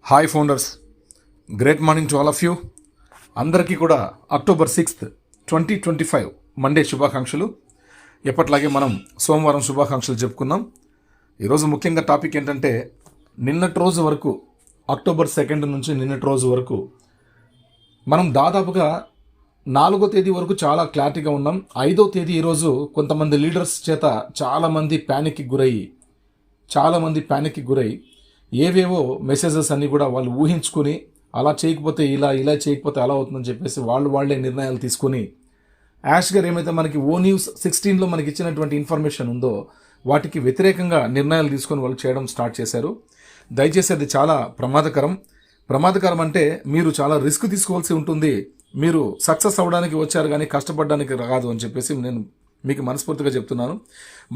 Hi founders, great morning to all of you. అందరికీ కూడా October 6th 2025 Monday శుభాకాంక్షలు. ఎప్పట్లాగే మనం సోమవారం శుభాకాంక్షలు చెప్పుకున్నాం. ఈరోజు ముఖ్యంగా టాపిక్ ఏంటంటే, నిన్నటి రోజు వరకు October 2nd నుంచి నిన్నటి రోజు వరకు మనం దాదాపుగా 4వ తేదీ వరకు చాలా క్లారిటీగా ఉన్నాం. 5వ తేదీ ఈరోజు కొంతమంది లీడర్స్ చేత చాలామంది ప్యానిక్కి గురై ఏవేవో మెసేజెస్ అన్నీ కూడా వాళ్ళు ఊహించుకొని, అలా చేయకపోతే ఇలా చేయకపోతే అలా అవుతుందని చెప్పేసి వాళ్ళే నిర్ణయాలు తీసుకొని, యాష్ గారు ఏమైతే మనకి ONews 16లో మనకి ఇచ్చినటువంటి ఇన్ఫర్మేషన్ ఉందో వాటికి వ్యతిరేకంగా నిర్ణయాలు తీసుకొని వాళ్ళు చేయడం స్టార్ట్ చేశారు. దయచేసి అది చాలా ప్రమాదకరం అంటే మీరు చాలా రిస్క్ తీసుకోవాల్సి ఉంటుంది. మీరు సక్సెస్ అవ్వడానికి వచ్చారు కానీ కష్టపడడానికి రాదు అని చెప్పేసి నేను మీకు మనస్ఫూర్తిగా చెప్తున్నాను.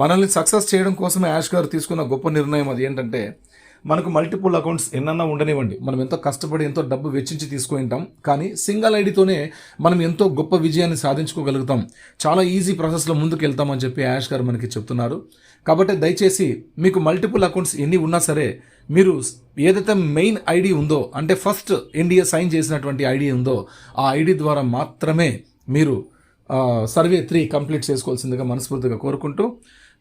మనల్ని సక్సెస్ చేయడం కోసమే యాష్ గారు తీసుకున్న గొప్ప నిర్ణయం అది ఏంటంటే, మనకు మల్టిపుల్ అకౌంట్స్ ఎన్నన్నా ఉండనివ్వండి, మనం ఎంతో కష్టపడి ఎంతో డబ్బు వెచ్చించి తీసుకుంటాం, కానీ సింగిల్ ఐడితోనే మనం ఎంతో గొప్ప విజయాన్ని సాధించుకోగలుగుతాం. చాలా ఈజీ ప్రాసెస్లో ముందుకు వెళ్తామని చెప్పి యాష్ గారు మనకి చెప్తున్నారు. కాబట్టి దయచేసి మీకు మల్టిపుల్ అకౌంట్స్ ఎన్ని ఉన్నా సరే, మీరు ఏదైతే మెయిన్ ఐడి ఉందో, అంటే ఫస్ట్ NDA సైన్ చేసినటువంటి ఐడి ఉందో, ఆ ఐడి ద్వారా మాత్రమే మీరు సర్వే 3 కంప్లీట్ చేసుకోవాల్సిందిగా మనస్ఫూర్తిగా కోరుకుంటూ,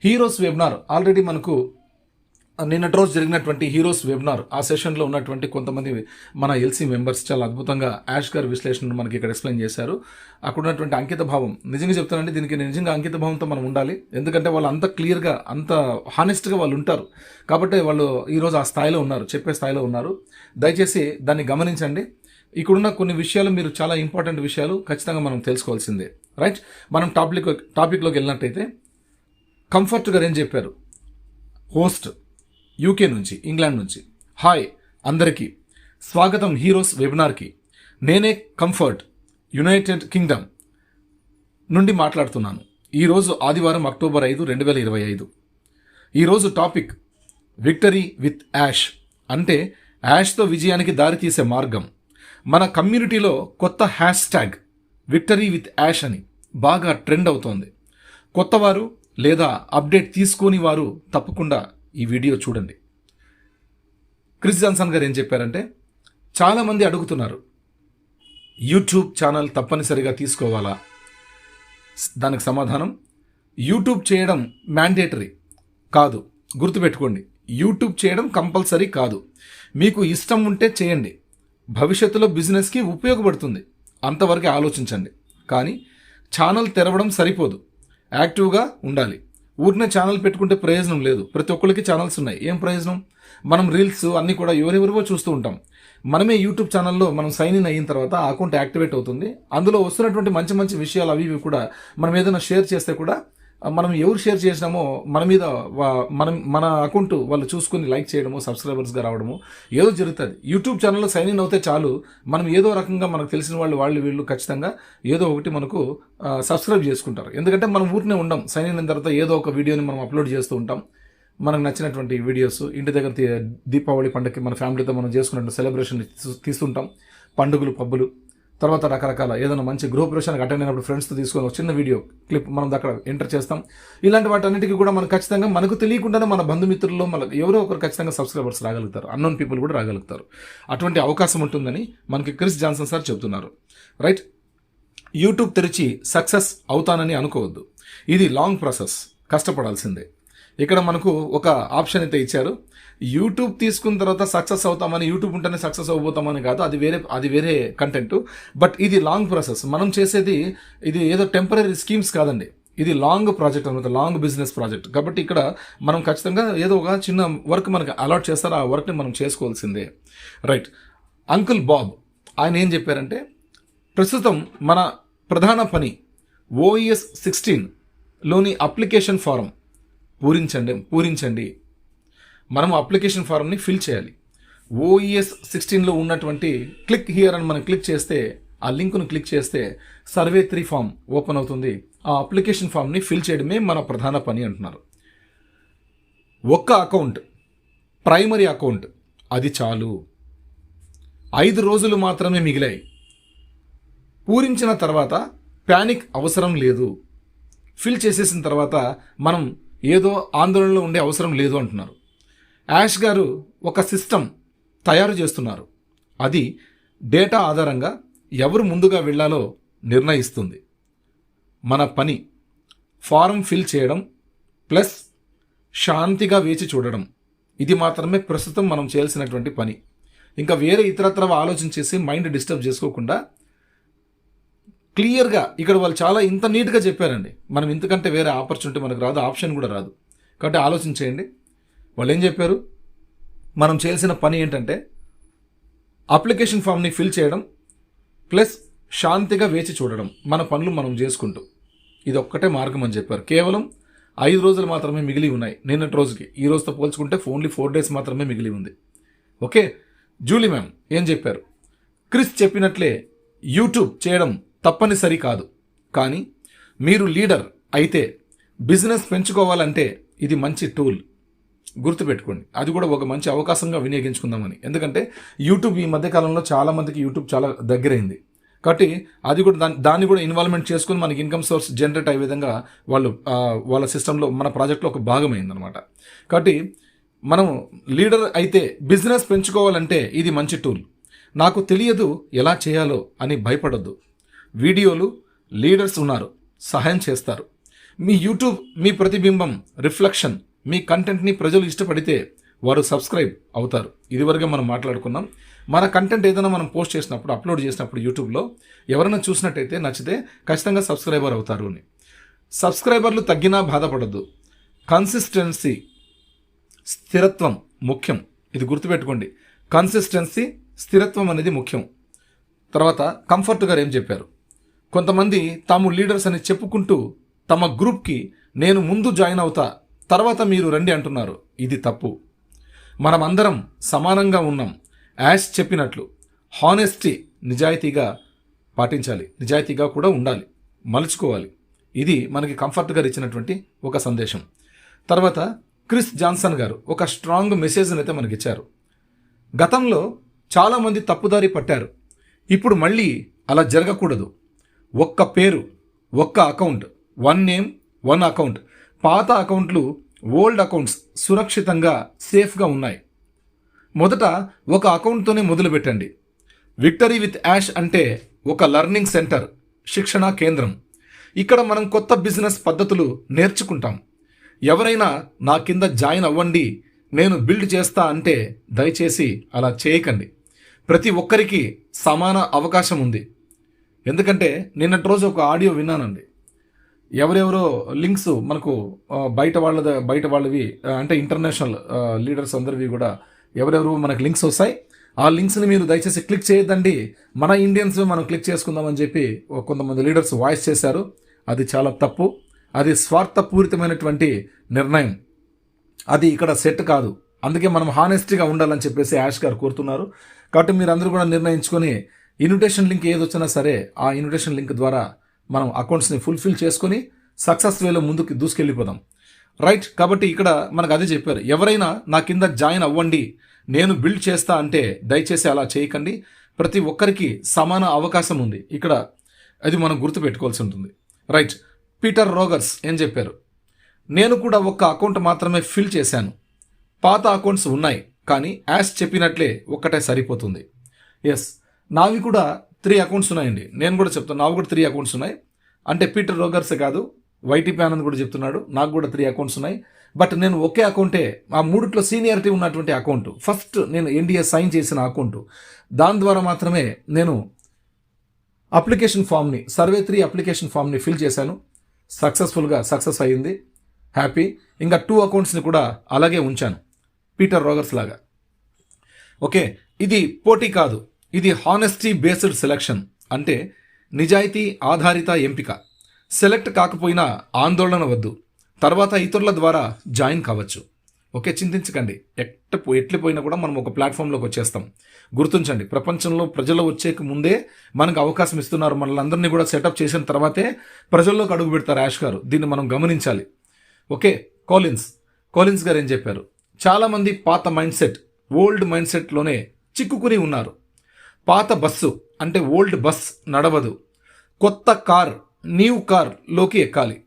హీరోస్ వెబినార్ ఆల్రెడీ మనకు నిన్నటి రోజు జరిగినటువంటి హీరోస్ వెబినార్, ఆ సెషన్లో ఉన్నటువంటి కొంతమంది మన LC మెంబర్స్ చాలా అద్భుతంగా యాష్ గారి విశ్లేషణను మనకి ఇక్కడ ఎక్స్ప్లెయిన్ చేశారు. అక్కడ ఉన్నటువంటి అంకిత భావం, నిజంగా చెప్తానండి, దీనికి నిజంగా అంకిత భావంతో మనం ఉండాలి. ఎందుకంటే వాళ్ళు అంత క్లియర్గా, అంత హానెస్ట్గా వాళ్ళు ఉంటారు. కాబట్టి వాళ్ళు ఈరోజు ఆ స్థాయిలో ఉన్నారు, చెప్పే స్థాయిలో ఉన్నారు. దయచేసి దాన్ని గమనించండి. ఇక్కడున్న కొన్ని విషయాలు, మీరు చాలా ఇంపార్టెంట్ విషయాలు ఖచ్చితంగా మనం తెలుసుకోవాల్సిందే. రైట్, మనం టాపిక్లోకి వెళ్ళినట్టయితే, కంఫర్ట్ గారు ఏం చెప్పారు? హోస్ట్ UK నుంచి, ఇంగ్లాండ్ నుంచి. హాయ్ అందరికీ, స్వాగతం హీరోస్ వెబినార్కి. నేనే కంఫర్ట్, యునైటెడ్ కింగ్డమ్ నుండి మాట్లాడుతున్నాను. ఈరోజు ఆదివారం October 5, 2025. ఈరోజు టాపిక్ విక్టరీ విత్ యాష్, అంటే యాష్తో విజయానికి దారితీసే మార్గం. మన కమ్యూనిటీలో కొత్త హ్యాష్ట్యాగ్ విక్టరీ విత్ యాష్ అని బాగా ట్రెండ్ అవుతోంది. కొత్తవారు లేదా అప్డేట్ తీసుకొని వారు తప్పకుండా ఈ వీడియో చూడండి. క్రిస్ జాన్సన్ గారు ఏం చెప్పారంటే, చాలామంది అడుగుతున్నారు, యూట్యూబ్ ఛానల్ తప్పనిసరిగా తీసుకోవాలా? దానికి సమాధానం, యూట్యూబ్ చేయడం మ్యాండేటరీ కాదు. గుర్తుపెట్టుకోండి, యూట్యూబ్ చేయడం కంపల్సరీ కాదు. మీకు ఇష్టం ఉంటే చేయండి, భవిష్యత్తులో బిజినెస్కి ఉపయోగపడుతుంది, అంతవరకు ఆలోచించండి. కానీ ఛానల్ తెరవడం సరిపోదు, యాక్టివ్గా ఉండాలి. ఊరినే ఛానల్ పెట్టుకుంటే ప్రయోజనం లేదు. ప్రతి ఒక్కరికి ఛానల్స్ ఉన్నాయి, ఏం ప్రయోజనం? మనం రీల్స్ అన్నీ కూడా ఎవరెవరివో చూస్తూ ఉంటాం. మనమే యూట్యూబ్ ఛానల్లో మనం సైన్ ఇన్ అయిన తర్వాత ఆ అకౌంట్ యాక్టివేట్ అవుతుంది. అందులో వస్తున్నటువంటి మంచి మంచి విషయాలు అవి ఇవి కూడా మనం ఏదైనా షేర్ చేస్తే కూడా, మనం ఎవరు షేర్ చేసినామో మన మీద మన అకౌంట్ వాళ్ళు చూసుకుని లైక్ చేయడము, సబ్స్క్రైబర్స్గా రావడము ఏదో జరుగుతుంది. యూట్యూబ్ ఛానల్లో సైన్ ఇన్ అవుతే చాలు, మనం ఏదో రకంగా మనకు తెలిసిన వాళ్ళు వీళ్ళు ఖచ్చితంగా ఏదో ఒకటి మనకు సబ్స్క్రైబ్ చేసుకుంటారు. ఎందుకంటే మనం ఊరినే ఉండం, సైన్ ఇన్ అయిన తర్వాత ఏదో ఒక వీడియోని మనం అప్లోడ్ చేస్తూ ఉంటాం. మనకు నచ్చినటువంటి వీడియోస్, ఇంటి దగ్గర దీపావళి పండుగకి మన ఫ్యామిలీతో మనం చేసుకున్నట్టు సెలబ్రేషన్ తీస్తుంటాం. పండుగలు, పబ్బులు, తర్వాత రకరకాల ఏదైనా మంచి గృహప్రవేశానికి అటెండ్ అయినప్పుడు ఫ్రెండ్స్తో తీసుకొని ఒక చిన్న వీడియో క్లిప్ మనం అక్కడ ఎంటర్ చేస్తాం. ఇలాంటి వాటన్నిటికీ కూడా మనం ఖచ్చితంగా మనకు తెలియకుండానే మన బంధుమిత్రుల్లో మనకు ఎవరో ఒకరు ఖచ్చితంగా సబ్స్క్రైబర్స్ రాగలుగుతారు, అన్నోన్ పీపుల్ కూడా రాగలుగుతారు. అటువంటి అవకాశం ఉంటుందని మనకి క్రిస్ జాన్సన్ సార్ చెబుతున్నారు. రైట్, యూట్యూబ్ తెరిచి సక్సెస్ అవుతానని అనుకోవద్దు. ఇది లాంగ్ ప్రాసెస్, కష్టపడాల్సిందే. ఇక్కడ మనకు ఒక ఆప్షన్ అయితే ఇచ్చారు, యూట్యూబ్ తీసుకున్న తర్వాత సక్సెస్ అవుతామని, యూట్యూబ్ ఉంటేనే సక్సెస్ అవ్వబోతామని కాదు, అది వేరే కంటెంట్. బట్ ఇది లాంగ్ ప్రాసెస్. మనం చేసేది ఇది ఏదో టెంపరీ స్కీమ్స్ కాదండి, ఇది లాంగ్ ప్రాజెక్ట్ అనమాట, లాంగ్ బిజినెస్ ప్రాజెక్ట్. కాబట్టి ఇక్కడ మనం ఖచ్చితంగా ఏదో ఒక చిన్న వర్క్ మనకు అలాట్ చేస్తారు, ఆ వర్క్ని మనం చేసుకోవాల్సిందే. రైట్, అంకుల్ బాబ్ ఆయన ఏం చెప్పారంటే, ప్రస్తుతం మన ప్రధాన పని OES 16లోని అప్లికేషన్ ఫారం పూరించండి. మనం అప్లికేషన్ ఫారంని ఫిల్ చేయాలి. OES 16లో ఉన్నటువంటి క్లిక్ హియర్ అని మనం క్లిక్ చేస్తే, ఆ లింక్ను క్లిక్ చేస్తే సర్వే 3 ఫామ్ ఓపెన్ అవుతుంది. ఆ అప్లికేషన్ ఫామ్ని ఫిల్ చేయడమే మన ప్రధాన పని అంటున్నారు. ఒక్క అకౌంట్, ప్రైమరీ అకౌంట్, అది చాలు. 5 రోజులు మాత్రమే మిగిలాయి. పూరించిన తర్వాత ప్యానిక్ అవసరం లేదు. ఫిల్ చేసేసిన తర్వాత మనం ఏదో ఆందోళనలో ఉండే అవసరం లేదు అంటున్నారు. యాష్ గారు ఒక సిస్టమ్ తయారు చేస్తున్నారు. అది డేటా ఆధారంగా ఎవరు ముందుగా వెళ్ళాలో నిర్ణయిస్తుంది. మన పని ఫారం ఫిల్ చేయడం ప్లస్ శాంతిగా వేచి చూడడం. ఇది మాత్రమే ప్రస్తుతం మనం చేయాల్సినటువంటి పని. ఇంకా వేరే ఇతరత్ర ఆలోచన చేసి మైండ్ డిస్టర్బ్ చేసుకోకుండా క్లియర్గా ఇక్కడ వాళ్ళు చాలా ఇంత నీట్గా చెప్పారండి. మనం ఇంతకంటే వేరే ఆపర్చునిటీ మనకు రాదు, ఆప్షన్ కూడా రాదు. కాబట్టి ఆలోచన చేయండి. వాళ్ళు ఏం చెప్పారు? మనం చేయాల్సిన పని ఏంటంటే అప్లికేషన్ ఫామ్ని ఫిల్ చేయడం ప్లస్ శాంతిగా వేచి చూడడం, మన పనులు మనం చేసుకుంటూ. ఇది ఒక్కటే మార్గం అని చెప్పారు. కేవలం 5 రోజులు మాత్రమే మిగిలి ఉన్నాయి నిన్నటి రోజుకి. ఈ రోజుతో పోల్చుకుంటే ఓన్లీ 4 days మాత్రమే మిగిలి ఉంది. ఓకే, జూలీ మ్యామ్ ఏం చెప్పారు? క్రిస్ చెప్పినట్లే యూట్యూబ్ చేయడం తప్పనిసరి కాదు, కానీ మీరు లీడర్ అయితే బిజినెస్ పెంచుకోవాలంటే ఇది మంచి టూల్. గుర్తుపెట్టుకోండి, అది కూడా ఒక మంచి అవకాశంగా వినియోగించుకుందామని. ఎందుకంటే యూట్యూబ్ ఈ మధ్యకాలంలో చాలామందికి యూట్యూబ్ చాలా దగ్గరైంది. కాబట్టి అది కూడా దాన్ని కూడా ఇన్వాల్వ్మెంట్ చేసుకుని మనకి ఇన్కమ్ సోర్స్ జనరేట్ అయ్యే విధంగా వాళ్ళ సిస్టంలో మన ప్రాజెక్ట్లో ఒక భాగమైందనమాట. కాబట్టి మనం లీడర్ అయితే బిజినెస్ పెంచుకోవాలంటే ఇది మంచి టూల్. నాకు తెలియదు ఎలా చేయాలో అని భయపడొద్దు. వీడియోలు లీడర్స్ ఉన్నారు, సహాయం చేస్తారు. మీ యూట్యూబ్ మీ ప్రతిబింబం, రిఫ్లెక్షన్. మీ కంటెంట్ని ప్రజలు ఇష్టపడితే వారు సబ్స్క్రైబ్ అవుతారు. ఇదివరకే మనం మాట్లాడుకున్నాం. మన కంటెంట్ ఏదైనా మనం పోస్ట్ చేసినప్పుడు, అప్లోడ్ చేసినప్పుడు యూట్యూబ్లో ఎవరైనా చూసినట్టయితే నచ్చితే ఖచ్చితంగా సబ్స్క్రైబర్ అవుతారు అని. సబ్స్క్రైబర్లు తగ్గినా బాధపడద్దు. కన్సిస్టెన్సీ, స్థిరత్వం ముఖ్యం. ఇది గుర్తుపెట్టుకోండి. కన్సిస్టెన్సీ, స్థిరత్వం అనేది ముఖ్యం. తర్వాత కంఫర్ట్ గారు ఏం చెప్పారు? కొంతమంది తాము లీడర్స్ అని చెప్పుకుంటూ తమ గ్రూప్కి నేను ముందు జాయిన్ అవుతా, తర్వాత మీరు రండి అంటున్నారు. ఇది తప్పు. మనమందరం సమానంగా ఉన్నాం. యాష్ చెప్పినట్లు హానెస్టీ, నిజాయితీగా పాటించాలి, నిజాయితీగా కూడా ఉండాలి, మలుచుకోవాలి. ఇది మనకి కంఫర్ట్ గారు ఇచ్చినటువంటి ఒక సందేశం. తర్వాత క్రిస్ జాన్సన్ గారు ఒక స్ట్రాంగ్ మెసేజ్ని అయితే మనకి ఇచ్చారు. గతంలో చాలామంది తప్పుదారి పట్టారు, ఇప్పుడు మళ్ళీ అలా జరగకూడదు. ఒక్క పేరు, ఒక్క అకౌంట్, 1 name 1 account. పాత అకౌంట్లు, ఓల్డ్ అకౌంట్స్ సురక్షితంగా, సేఫ్గా ఉన్నాయి. మొదట ఒక అకౌంట్తోనే మొదలుపెట్టండి. విక్టరీ విత్ యాష్ అంటే ఒక లర్నింగ్ సెంటర్, శిక్షణా కేంద్రం. ఇక్కడ మనం కొత్త బిజినెస్ పద్ధతులు నేర్చుకుంటాం. ఎవరైనా నా కింద జాయిన్ అవ్వండి, నేను బిల్డ్ చేస్తా అంటే దయచేసి అలా చేయకండి. ప్రతి ఒక్కరికి సమాన అవకాశం ఉంది. ఎందుకంటే నిన్నటి రోజు ఒక ఆడియో విన్నానండి. ఎవరెవరో లింక్స్ మనకు బయట వాళ్ళవి అంటే ఇంటర్నేషనల్ లీడర్స్ అందరివి కూడా ఎవరెవరు మనకు లింక్స్ వస్తాయి. ఆ లింక్స్ని మీరు దయచేసి క్లిక్ చేయొద్దండి, మన ఇండియన్స్ మనం క్లిక్ చేసుకుందామని చెప్పి కొంతమంది లీడర్స్ వాయిస్ చేశారు. అది చాలా తప్పు. అది స్వార్థపూరితమైనటువంటి నిర్ణయం. అది ఇక్కడ సెట్ కాదు. అందుకే మనం హానెస్టీగా ఉండాలని చెప్పేసి యాష్ గారు కోరుతున్నారు. కాబట్టి మీరు అందరూ కూడా నిర్ణయించుకొని ఇన్విటేషన్ లింక్ ఏది వచ్చినా సరే ఆ ఇన్విటేషన్ లింక్ ద్వారా మనం అకౌంట్స్ని ఫుల్ఫిల్ చేసుకొని సక్సెస్ వేలో ముందుకు దూసుకెళ్ళిపోదాం. రైట్. కాబట్టి ఇక్కడ మనకు అదే చెప్పారు. ఎవరైనా నా కింద జాయిన్ అవ్వండి, నేను బిల్డ్ చేస్తా అంటే దయచేసి అలా చేయకండి. ప్రతి ఒక్కరికి సమాన అవకాశం ఉంది. ఇక్కడ అది మనం గుర్తుపెట్టుకోవాల్సి ఉంటుంది. రైట్. పీటర్ రోగర్స్ ఏం చెప్పారు? నేను కూడా ఒక్క అకౌంట్ మాత్రమే ఫిల్ చేశాను. పాత అకౌంట్స్ ఉన్నాయి, కానీ యాష్ చెప్పినట్లే ఒక్కటే సరిపోతుంది. ఎస్, నావి కూడా 3 అకౌంట్స్ ఉన్నాయండి. నేను కూడా చెప్తాను, నాకు కూడా 3 అకౌంట్స్ ఉన్నాయి. అంటే పీటర్ రోగర్సే కాదు, వైటీపీ ఆనంద్ కూడా చెప్తున్నాడు, నాకు కూడా 3 అకౌంట్స్ ఉన్నాయి. బట్ నేను ఒకే అకౌంటే, ఆ 3ట్లో సీనియారిటీ ఉన్నటువంటి అకౌంట్, ఫస్ట్ నేను ఎన్డీఏ సైన్ చేసిన అకౌంట్, దాని ద్వారా మాత్రమే నేను అప్లికేషన్ ఫామ్ని, సర్వే 3 అప్లికేషన్ ఫామ్ని ఫిల్ చేశాను. సక్సెస్ఫుల్గా సక్సెస్ అయ్యింది. హ్యాపీ. ఇంకా 2 అకౌంట్స్ని కూడా అలాగే ఉంచాను, పీటర్ రోగర్స్ లాగా. ఓకే, ఇది పోటీ కాదు, ఇది హానెస్టీ బేస్డ్ సెలెక్షన్. అంటే నిజాయితీ ఆధారిత ఎంపిక. సెలెక్ట్ కాకపోయినా ఆందోళన వద్దు, తర్వాత ఇతరుల ద్వారా జాయిన్ కావచ్చు. ఓకే, చింతించకండి. ఎట్లిపోయినా కూడా మనం ఒక ప్లాట్ఫామ్లోకి వచ్చేస్తాం. గుర్తుంచండి, ప్రపంచంలో ప్రజలు వచ్చే ముందే మనకు అవకాశం ఇస్తున్నారు. మనల్ని కూడా సెటప్ చేసిన తర్వాతే ప్రజల్లోకి అడుగు పెడతారు యాష్ గారు. దీన్ని మనం గమనించాలి. ఓకే, కోలిన్స్ గారు ఏం చెప్పారు? చాలామంది పాత మైండ్ సెట్, ఓల్డ్ మైండ్ సెట్లోనే చిక్కుకుని ఉన్నారు. పాత బస్సు అంటే ఓల్డ్ బస్ నడవదు, కొత్త కార్, న్యూ కార్లోకి ఎక్కాలి.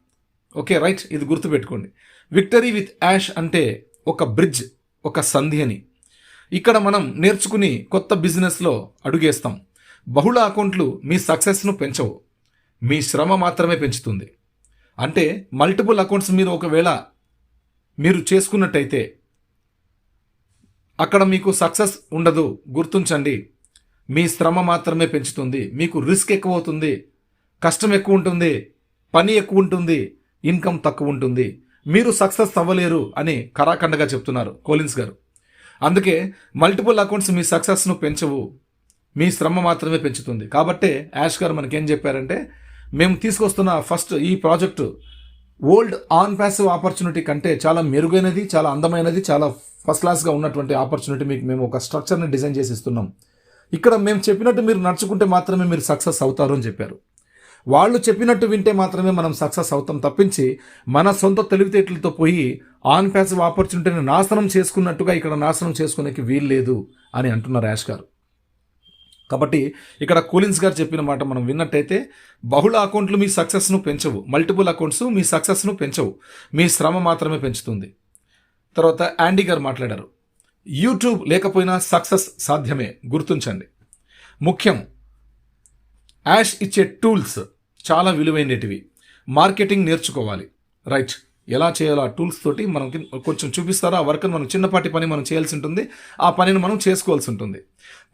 Okay, right. ఇది గుర్తుపెట్టుకోండి. విక్టరీ విత్ యాష్ అంటే ఒక బ్రిడ్జ్, ఒక సంధి అని. ఇక్కడ మనం నేర్చుకుని కొత్త బిజినెస్లో అడుగేస్తాం. బహుళ అకౌంట్లు మీ సక్సెస్ను పెంచవు, మీ శ్రమ మాత్రమే పెంచుతుంది. అంటే మల్టిపుల్ అకౌంట్స్ మీరు చేసుకున్నట్టయితే అక్కడ మీకు సక్సెస్ ఉండదు. గుర్తుంచండి, మీ శ్రమ మాత్రమే పెంచుతుంది. మీకు రిస్క్ ఎక్కువ అవుతుంది, కష్టం ఎక్కువ ఉంటుంది, పని ఎక్కువ ఉంటుంది, ఇన్కమ్ తక్కువ ఉంటుంది. మీరు సక్సెస్ అవ్వలేరు అని కరాఖండగా చెప్తున్నారు కోలిన్స్ గారు. అందుకే మల్టిపుల్ అకౌంట్స్ మీ సక్సెస్ను పెంచవు, మీ శ్రమ మాత్రమే పెంచుతుంది. కాబట్టే యాష్ గారు మనకేం చెప్పారంటే, మేము తీసుకొస్తున్న ఫస్ట్ ఈ project old on passive opportunity కంటే చాలా మెరుగైనది, చాలా అందమైనది, చాలా ఫస్ట్ క్లాస్గా ఉన్నటువంటి ఆపర్చునిటీ మీకు మేము ఒక స్ట్రక్చర్ని డిజైన్ చేసి ఇస్తున్నాం. ఇక్కడ మేము చెప్పినట్టు మీరు నడుచుకుంటే మాత్రమే మీరు సక్సెస్ అవుతారు అని చెప్పారు. వాళ్ళు చెప్పినట్టు వింటే మాత్రమే మనం సక్సెస్ అవుతాం తప్పించి మన సొంత తెలివితేటలతో పోయి ఆన్ ప్యాసివ్ ఆపర్చునిటీని నాశనం చేసుకున్నట్టుగా ఇక్కడ నాశనం చేసుకునేకి వీల్లేదు అని అంటున్నారు యాష్ గారు. కాబట్టి ఇక్కడ కోలిన్స్ గారు చెప్పిన మాట మనం విన్నట్టయితే, బహుళ అకౌంట్లు మీ సక్సెస్ను పెంచవు, మల్టిపుల్ అకౌంట్స్ మీ సక్సెస్ను పెంచవు, మీ శ్రమ మాత్రమే పెంచుతుంది. తర్వాత యాండీ గారు మాట్లాడారు, యూట్యూబ్ లేకపోయినా సక్సెస్ సాధ్యమే, గుర్తుంచండి. ముఖ్యం, యాష్ ఇచ్చే టూల్స్ చాలా విలువైనటివి. మార్కెటింగ్ నేర్చుకోవాలి, రైట్? ఎలా చేయాలో ఆ టూల్స్ తోటి మనకి కొంచెం చూపిస్తారో ఆ వర్క్ మనం చిన్నపాటి పని మనం చేయాల్సి ఉంటుంది, ఆ పనిని మనం చేసుకోవాల్సి ఉంటుంది.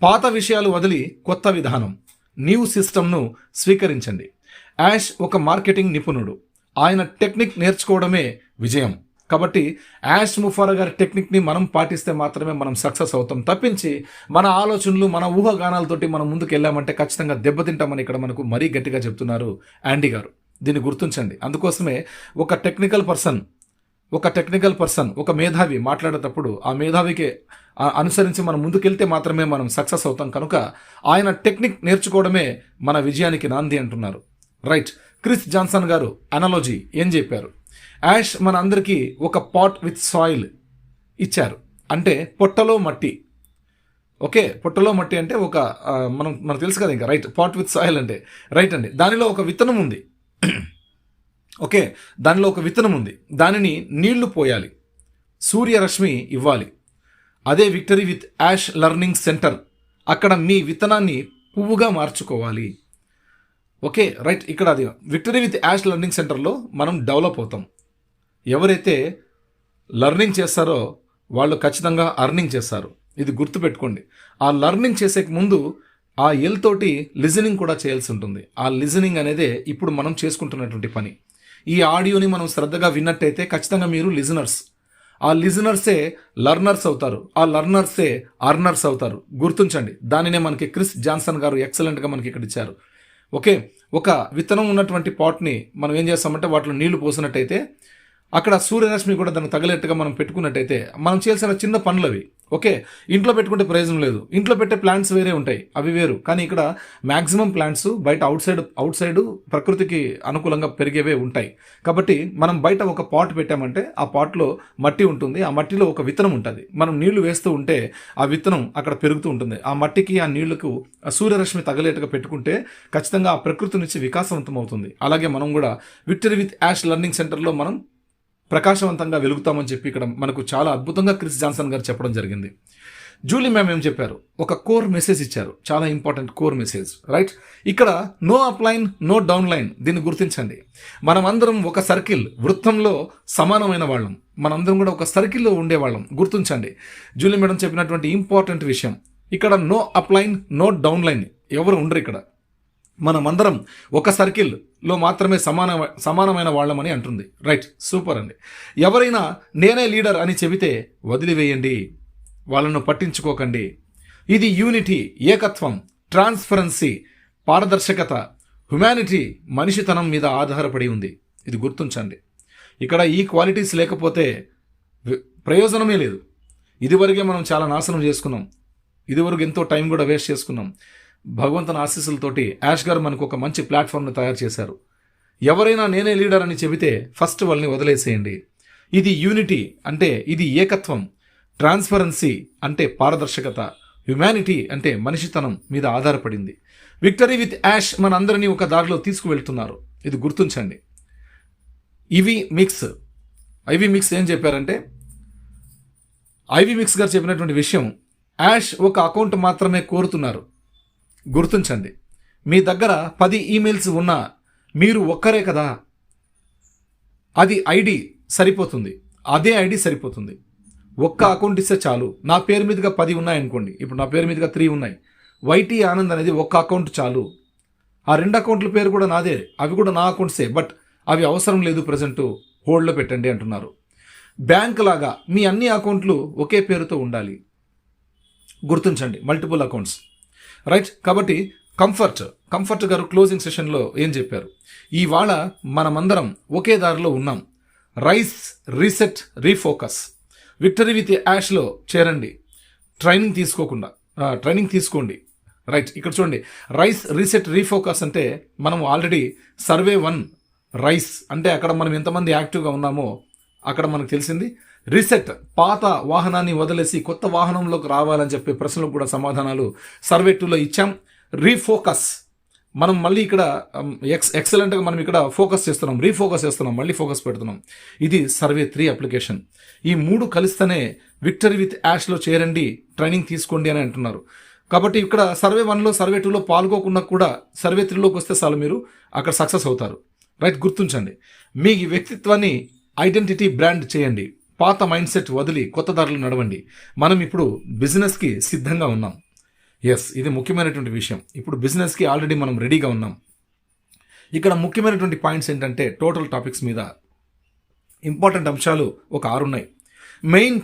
పాత విషయాలు వదిలి కొత్త విధానం, న్యూ సిస్టమ్ను స్వీకరించండి. యాష్ ఒక మార్కెటింగ్ నిపుణుడు, ఆయన టెక్నిక్ నేర్చుకోవడమే విజయం. కాబట్టి యాష్ ముఫారా గారి టెక్నిక్ని మనం పాటిస్తే మాత్రమే మనం సక్సెస్ అవుతాం తప్పించి మన ఆలోచనలు, మన ఊహాగానాలతోటి మనం ముందుకు వెళ్ళామంటే ఖచ్చితంగా దెబ్బతింటామని ఇక్కడ మనకు మరీ గట్టిగా చెప్తున్నారు యాండీ గారు. దీన్ని గుర్తుంచండి. అందుకోసమే ఒక టెక్నికల్ పర్సన్, ఒక మేధావి మాట్లాడేటప్పుడు ఆ మేధావికి అనుసరించి మనం ముందుకెళ్తే మాత్రమే మనం సక్సెస్ అవుతాం. కనుక ఆయన టెక్నిక్ నేర్చుకోవడమే మన విజయానికి నాంది అంటున్నారు, రైట్? క్రిస్ జాన్సన్ గారు అనాలజీ ఏం చెప్పారు? యాష్ మన అందరికీ ఒక పాట్ విత్ సాయిల్ ఇచ్చారు, అంటే పొట్టలో మట్టి. ఓకే, పొట్టలో మట్టి అంటే ఒక మనకు తెలుసు కదా ఇంకా, రైట్? పాట్ విత్ సాయిల్ అంటే రైట్ అండి. దానిలో ఒక విత్తనం ఉంది. ఓకే, దానిలో ఒక విత్తనం ఉంది, దానిని నీళ్లు పోయాలి, సూర్యరశ్మి ఇవ్వాలి. అదే victory with Yash learning centre, అక్కడ మీ విత్తనాన్ని పువ్వుగా మార్చుకోవాలి. Okay, right? ఇక్కడ అది విక్టరీ విత్ యాష్ లెర్నింగ్ సెంటర్లో మనం డెవలప్ అవుతాం. ఎవరైతే లెర్నింగ్ చేస్తారో వాళ్ళు ఖచ్చితంగా అర్నింగ్ చేస్తారు. ఇది గుర్తుపెట్టుకోండి. ఆ లెర్నింగ్ చేసే ముందు ఆ ఎల్ తోటి లిజనింగ్ కూడా చేయాల్సి ఉంటుంది. ఆ లిజనింగ్ అనేదే ఇప్పుడు మనం చేసుకుంటున్నటువంటి పని. ఈ ఆడియోని మనం శ్రద్ధగా విన్నట్టయితే ఖచ్చితంగా మీరు లిజనర్స్, ఆ లిజనర్సే లర్నర్స్ అవుతారు, ఆ లర్నర్సే అర్నర్స్ అవుతారు. గుర్తుంచండి. దానినే మనకి క్రిస్ జాన్సన్ గారు ఎక్సలెంట్గా మనకి ఇక్కడ ఇచ్చారు. ఓకే, ఒక విత్తనం ఉన్నటువంటి పాట్ని మనం ఏం చేస్తామంటే వాటిలో నీళ్లు పోసినట్టయితే అక్కడ సూర్యరశ్మి కూడా దానికి తగిలేట్టుగా మనం పెట్టుకున్నట్టయితే మనం చేయాల్సిన చిన్న పనులు అవి. ఓకే, ఇంట్లో పెట్టుకుంటే ప్రయోజనం లేదు. ఇంట్లో పెట్టే ప్లాంట్స్ వేరే ఉంటాయి, అవి వేరు. కానీ ఇక్కడ మ్యాక్సిమం ప్లాంట్స్ బయట అవుట్ సైడ్ ప్రకృతికి అనుకూలంగా పెరిగేవే ఉంటాయి. కాబట్టి మనం బయట ఒక పాట్ పెట్టామంటే ఆ పాట్లో మట్టి ఉంటుంది, ఆ మట్టిలో ఒక విత్తనం ఉంటుంది. మనం నీళ్లు వేస్తూ ఉంటే ఆ విత్తనం అక్కడ పెరుగుతూ ఉంటుంది. ఆ మట్టికి ఆ నీళ్లకు ఆ సూర్యరశ్మి తగలేట్టుగా పెట్టుకుంటే ఖచ్చితంగా ఆ ప్రకృతి నుంచి వికాసవంతం అవుతుంది. అలాగే మనం కూడా విక్టరీ విత్ యాష్ లెర్నింగ్ సెంటర్లో మనం ప్రకాశవంతంగా వెలుగుతామని చెప్పి ఇక్కడ మనకు చాలా అద్భుతంగా క్రిస్ జాన్సన్ గారు చెప్పడం జరిగింది. జూలీ మ్యామ్ ఏం చెప్పారు? ఒక కోర్ మెసేజ్ ఇచ్చారు, చాలా ఇంపార్టెంట్ కోర్ మెసేజ్, రైట్? ఇక్కడ no upline, no downline. దీన్ని గుర్తించండి. మనం అందరం ఒక సర్కిల్, వృత్తంలో సమానమైన వాళ్ళం. మనందరం కూడా ఒక సర్కిల్లో ఉండేవాళ్ళం. గుర్తించండి. జూలీ మేడం చెప్పినటువంటి ఇంపార్టెంట్ విషయం. ఇక్కడ no upline, no downline ఎవరు ఉండరు. ఇక్కడ మనమందరం ఒక సర్కిల్లో మాత్రమే సమానమైన వాళ్ళమని అంటుంది, రైట్? సూపర్ అండి. ఎవరైనా నేనే లీడర్ అని చెబితే వదిలివేయండి, వాళ్ళను పట్టించుకోకండి. ఇది యూనిటీ, ఏకత్వం, ట్రాన్స్పరెన్సీ, పారదర్శకత, హ్యుమానిటీ, మనిషితనం మీద ఆధారపడి ఉంది. ఇది గుర్తుంచండి. ఇక్కడ ఈ క్వాలిటీస్ లేకపోతే ప్రయోజనమే లేదు. ఇదివరకే మనం చాలా నాశనం చేసుకున్నాం, ఇదివరకు ఎంతో టైం కూడా వేస్ట్ చేసుకున్నాం. భగవంతుని ఆశీస్సులతోటి యాష్ గారు మనకు ఒక మంచి ప్లాట్ఫామ్ను తయారు చేశారు. ఎవరైనా నేనే లీడర్ అని చెబితే ఫస్ట్ వాళ్ళని వదిలేసేయండి. ఇది యూనిటీ అంటే ఇది ఏకత్వం, ట్రాన్స్పరెన్సీ అంటే పారదర్శకత, హ్యుమానిటీ అంటే మనిషితనం మీద ఆధారపడింది. విక్టరీ విత్ యాష్ మన అందరినీ ఒక దారిలో తీసుకువెళ్తున్నారు. ఇది గుర్తుంచండి. ఐవి మిక్స్ ఏం చెప్పారంటే, ఐవి మిక్స్ గారు చెప్పినటువంటి విషయం యాష్ ఒక అకౌంట్ మాత్రమే కోరుతున్నారు. గుర్తుంచండి, మీ దగ్గర 10 ఈమెయిల్స్ ఉన్నా మీరు ఒక్కరే కదా, అది ఐడి సరిపోతుంది, అదే ఐడి సరిపోతుంది. ఒక్క అకౌంట్ ఇస్తే చాలు. నా పేరు మీదుగా 10 ఉన్నాయనుకోండి, ఇప్పుడు నా పేరు మీదుగా 3 ఉన్నాయి, వైటీ ఆనంద్ అనేది ఒక్క అకౌంట్ చాలు. ఆ 2 అకౌంట్ల పేరు కూడా నాదే, అవి కూడా నా అకౌంట్సే, బట్ అవి అవసరం లేదు, ప్రజెంట్ హోల్డ్లో పెట్టండి అంటున్నారు. బ్యాంక్ లాగా మీ అన్ని అకౌంట్లు ఒకే పేరుతో ఉండాలి. గుర్తుంచండి, మల్టిపుల్ అకౌంట్స్, రైట్. కాబట్టి కంఫర్ట్ గారు క్లోజింగ్ సెషన్లో ఏం చెప్పారు? ఇవాళ మనమందరం ఒకే దారిలో ఉన్నాం. Rise, reset, refocus. Victory with యాష్లో చేరండి, ట్రైనింగ్ తీసుకోండి. రైట్, ఇక్కడ చూడండి, రైస్, రీసెట్, రీఫోకస్ అంటే మనం ఆల్రెడీ సర్వే 1 రైస్ అంటే అక్కడ మనం ఎంతమంది యాక్టివ్గా ఉన్నామో అక్కడ మనకు తెలిసింది. రీసెట్, పాత వాహనాన్ని వదిలేసి కొత్త వాహనంలోకి రావాలని చెప్పే ప్రశ్నలకు కూడా సమాధానాలు సర్వే 2లో ఇచ్చాం. రీఫోకస్, మనం మళ్ళీ ఇక్కడ ఎక్సలెంట్గా మనం ఇక్కడ ఫోకస్ చేస్తున్నాం, రీఫోకస్ చేస్తున్నాం, మళ్ళీ ఫోకస్ పెడుతున్నాం. ఇది సర్వే 3 అప్లికేషన్. ఈ 3 కలిస్తేనే విక్టరీ విత్ యాష్లో చేరండి, ట్రైనింగ్ తీసుకోండి అని అంటున్నారు. కాబట్టి ఇక్కడ సర్వే 1లో, సర్వే 2లో పాల్గొకుండా కూడా సర్వే 3లోకి వస్తే చాలు, మీరు అక్కడ సక్సెస్ అవుతారు. రైట్, గుర్తుంచండి, మీ వ్యక్తిత్వాన్ని ఐడెంటిటీ బ్రాండ్ చేయండి. పాత మైండ్ సెట్ వదిలి కొత్త దారిలో నడవండి. మనం ఇప్పుడు బిజినెస్కి సిద్ధంగా ఉన్నాం. ఎస్, ఇది ముఖ్యమైనటువంటి విషయం. ఇప్పుడు బిజినెస్కి ఆల్రెడీ మనం రెడీగా ఉన్నాం. ఇక్కడ ముఖ్యమైనటువంటి పాయింట్స్ ఏంటంటే, టోటల్ టాపిక్స్ మీద ఇంపార్టెంట్ అంశాలు ఒక 6 ఉన్నాయి. మెయిన్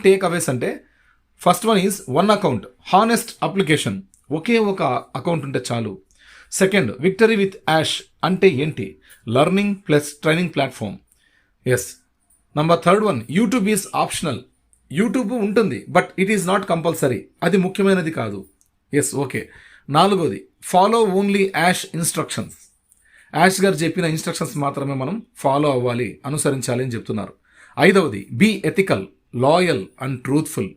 టేక్ అవేస్ అంటే first one is 1 account, honest application, ఒకే ఒక అకౌంట్ ఉంటే చాలు. సెకండ్, విక్టరీ విత్ యాష్ అంటే ఏంటి? Learning plus training platform. Yes. Number 3 one, YouTube is optional. YouTube ఉంటుంది, but it is not compulsory, అది ముఖ్యమైనది కాదు. Yes, okay. 4వది, follow only Ash instructions. Ash గారు చెప్పిన ఇన్స్ట్రక్షన్స్ మాత్రమే మనం ఫాలో అవ్వాలి, అనుసరించాలి అని చెప్తున్నారు. 5వది, be ethical, loyal and truthful.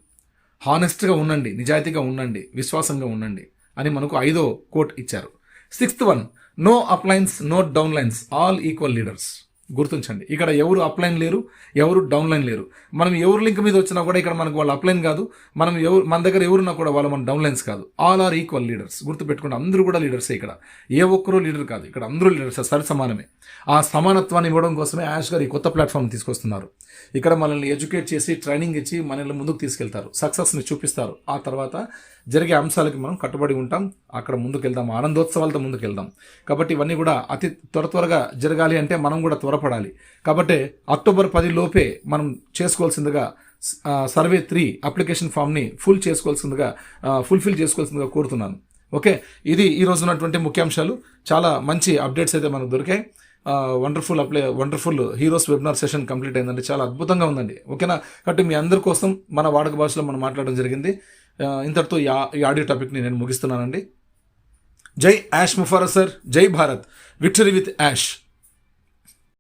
హానెస్ట్గా ఉండండి, నిజాయితీగా ఉండండి, విశ్వాసంగా ఉండండి అని మనకు 5వ కోట్ ఇచ్చారు. 6th one, no uplines, no downlines, all equal leaders. గుర్తుంచండి, ఇక్కడ ఎవరు అప్లైన్ లేరు, ఎవరు డౌన్లైన్ లేరు. మనం ఎవరు లింక్ మీద వచ్చినా కూడా ఇక్కడ మనకు వాళ్ళు అప్లైన్ కాదు, మన దగ్గర ఎవరున్నా కూడా వాళ్ళు మన డౌన్లైన్స్ కాదు. All are equal leaders. గుర్తుపెట్టుకోండి, అందరూ కూడా లీడర్సే. ఇక్కడ ఏ ఒక్కరూ లీడర్ కాదు, ఇక్కడ అందరూ లీడర్స్, సరి సమానమే. ఆ సమానత్వాన్ని ఇవ్వడం కోసమే యాష్ గారు ఈ కొత్త ప్లాట్ఫామ్ తీసుకొస్తున్నారు. ఇక్కడ మనల్ని ఎడ్యుకేట్ చేసి ట్రైనింగ్ ఇచ్చి మనల్ని ముందుకు తీసుకెళ్తారు, సక్సెస్ని చూపిస్తారు. ఆ తర్వాత జరిగే అంశాలకి మనం కట్టుబడి ఉంటాం, అక్కడ ముందుకెళ్దాం, ఆనందోత్సవాలతో ముందుకెళ్దాం. కాబట్టి ఇవన్నీ కూడా అతి త్వరగా జరగాలి అంటే మనం కూడా త్వరపడాలి. కాబట్టి అక్టోబర్ 10 లోపే మనం చేసుకోవాల్సిందిగా సర్వే 3 అప్లికేషన్ ఫామ్ని ఫుల్ఫిల్ చేసుకోవాల్సిందిగా కోరుతున్నాను. ఓకే, ఇది ఈరోజు ఉన్నటువంటి ముఖ్యాంశాలు. చాలా మంచి అప్డేట్స్ అయితే మనకు దొరికాయి. Wonderful heroes webinar session complete అయిందండి, చాలా అద్భుతంగా ఉందండి. ఓకేనా? కాబట్టి మీ అందరి కోసం మన వాడుక భాషలో మనం మాట్లాడడం జరిగింది. ఇంతటితో ఈ ఆడియో టాపిక్ని నేను ముగిస్తున్నానండి. జై యాష్ ముఫారస్ సార్, జై భారత్, విక్టరీ విత్ యాష్.